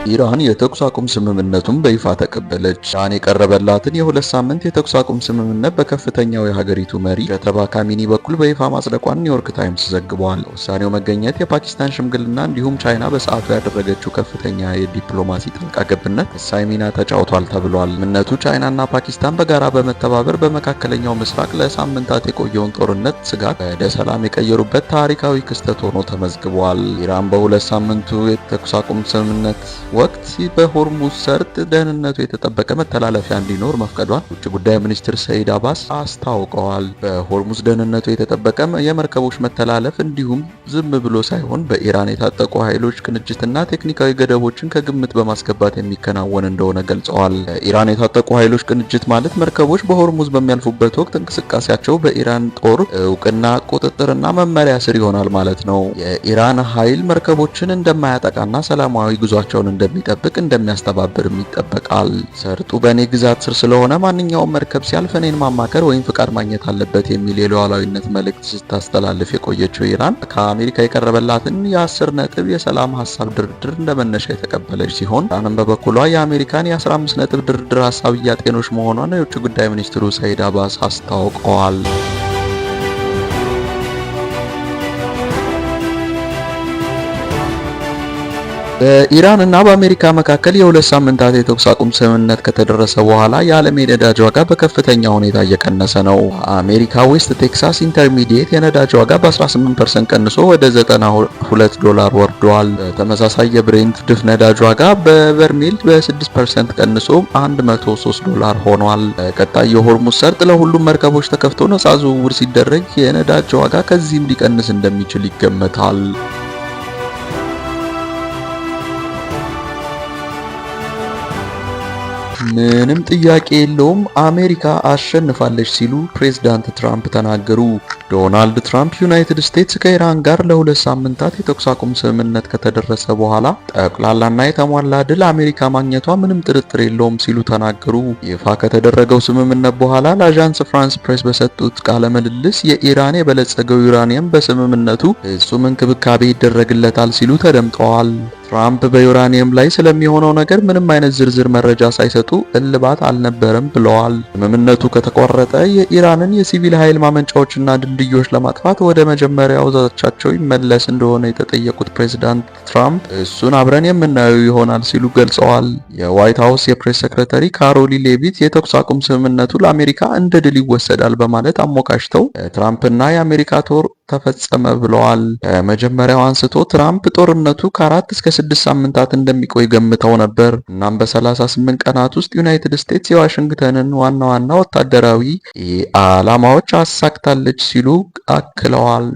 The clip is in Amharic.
ኢራን የተኩስ አቁም ስምምነቱን በይፋ ተቀበለች። ኢራን የቀረበላትን የሁለት ሳምንት የተኩስ አቁም ስምምነት በከፍተኛው የሀገሪቱ መሪ ሙጀተባ ካሚኒ በኩል በይፋ ማጽደቋን ኒውዮርክ ታይምስ ዘግቧል። ውሳኔው መገኘት የፓኪስታን ሽምግልና እንዲሁም ቻይና በሰዓቱ ያደረገችው ከፍተኛ የዲፕሎማሲ ጣልቃ ገብነት ወሳኝ ሚና ተጫውቷል ተብሏል። ስምምነቱ ቻይናና ፓኪስታን በጋራ በመተባበር በመካከለኛው ምስራቅ ለሳምንታት የቆየውን ጦርነት ስጋት ወደ ሰላም የቀየሩበት ታሪካዊ ክስተት ሆኖ ተመዝግቧል። ኢራን በሁለት ሳምንቱ የተኩስ አቁም ስምምነት ወቅት በሆርሙዝ ሰርጥ ደህንነቱ የተጠበቀ መተላለፊያ እንዲኖር መፍቀዷን ውጭ ጉዳይ ሚኒስትር ሰይድ አባስ አስታውቀዋል። በሆርሙዝ ደህንነቱ የተጠበቀ የመርከቦች መተላለፍ እንዲሁም ዝም ብሎ ሳይሆን በኢራን የታጠቁ ኃይሎች ቅንጅትና ቴክኒካዊ ገደቦችን ከግምት በማስገባት የሚከናወን እንደሆነ ገልጸዋል። የኢራን የታጠቁ ኃይሎች ቅንጅት ማለት መርከቦች በሆርሙዝ በሚያልፉበት ወቅት እንቅስቃሴያቸው በኢራን ጦር እውቅና ቁጥጥርና መመሪያ ስር ይሆናል ማለት ነው። የኢራን ኃይል መርከቦችን እንደማያጠቃና ሰላማዊ ጉዟቸውን እንደሚጠብቅ እንደሚያስተባብርም ይጠበቃል። ሰርጡ በእኔ ግዛት ስር ስለሆነ ማንኛውም መርከብ ሲያልፍ እኔን ማማከር ወይም ፍቃድ ማግኘት አለበት የሚል የሉዓላዊነት መልእክት ስታስተላልፍ የቆየችው ኢራን ከአሜሪካ የቀረበላትን የ10 ነጥብ የሰላም ሀሳብ ድርድር እንደመነሻ የተቀበለች ሲሆን ኢራንም በበኩሏ የአሜሪካን የ15 ነጥብ ድርድር ሀሳብ እያጤኖች መሆኗን የውጭ ጉዳይ ሚኒስትሩ ሰይድ አባስ አስታውቀዋል። በኢራን እና በአሜሪካ መካከል የሁለት ሳምንታት የተኩስ አቁም ስምምነት ከተደረሰ በኋላ የዓለም የነዳጅ ዋጋ በከፍተኛ ሁኔታ እየቀነሰ ነው። አሜሪካ ዌስት ቴክሳስ ኢንተርሚዲየት የነዳጅ ዋጋ በ18% ቀንሶ ወደ $92 ወርዷል። በተመሳሳይ የብሬንት ድፍ ነዳጅ ዋጋ በበርሜል በ6% ቀንሶ $103 ሆኗል። በቀጣይ የሆርሙዝ ሰርጥ ለሁሉም መርከቦች ተከፍቶ ነፃ ዝውውር ሲደረግ የነዳጅ ዋጋ ከዚህም ሊቀንስ እንደሚችል ይገመታል። ምንም ጥያቄ የለውም አሜሪካ አሸንፋለች ሲሉ ፕሬዝዳንት ትራምፕ ተናገሩ። ዶናልድ ትራምፕ ዩናይትድ ስቴትስ ከኢራን ጋር ለሁለት ሳምንታት የተኩስ አቁም ስምምነት ከተደረሰ በኋላ ጠቅላላና የተሟላ ድል አሜሪካ ማግኘቷ ምንም ጥርጥር የለውም ሲሉ ተናገሩ። ይፋ ከተደረገው ስምምነት በኋላ ለአዣንስ ፍራንስ ፕሬስ በሰጡት ቃለ ምልልስ የኢራን የበለጸገው ዩራኒየም በስምምነቱ ፍጹም እንክብካቤ ይደረግለታል ሲሉ ተደምጠዋል። ትራምፕ በዩራኒየም ላይ ስለሚሆነው ነገር ምንም አይነት ዝርዝር መረጃ ሳይሰጡ እልባት አልነበረም ብለዋል። ስምምነቱ ከተቋረጠ የኢራንን የሲቪል ኃይል ማመንጫዎችና ድልድዮች ለማጥፋት ወደ መጀመሪያው ዛቻቸው ይመለስ እንደሆነ የተጠየቁት ፕሬዝዳንት ትራምፕ እሱን አብረን የምናየው ይሆናል ሲሉ ገልጸዋል። የዋይት ሀውስ የፕሬስ ሴክሬታሪ ካሮሊ ሌቪት የተኩስ አቁም ስምምነቱ ለአሜሪካ እንደ ድል ይወሰዳል በማለት አሞካሽተው ትራምፕና የአሜሪካ ጦር ተፈጸመ ብለዋል። ከመጀመሪያው አንስቶ ትራምፕ ጦርነቱ ከ4 እስከ 6 ሳምንታት እንደሚቆይ ገምተው ነበር። እናም በ38 ቀናት ውስጥ ዩናይትድ ስቴትስ የዋሽንግተንን ዋና ወታደራዊ ዓላማዎች አሳክታለች ሲሉ አክለዋል።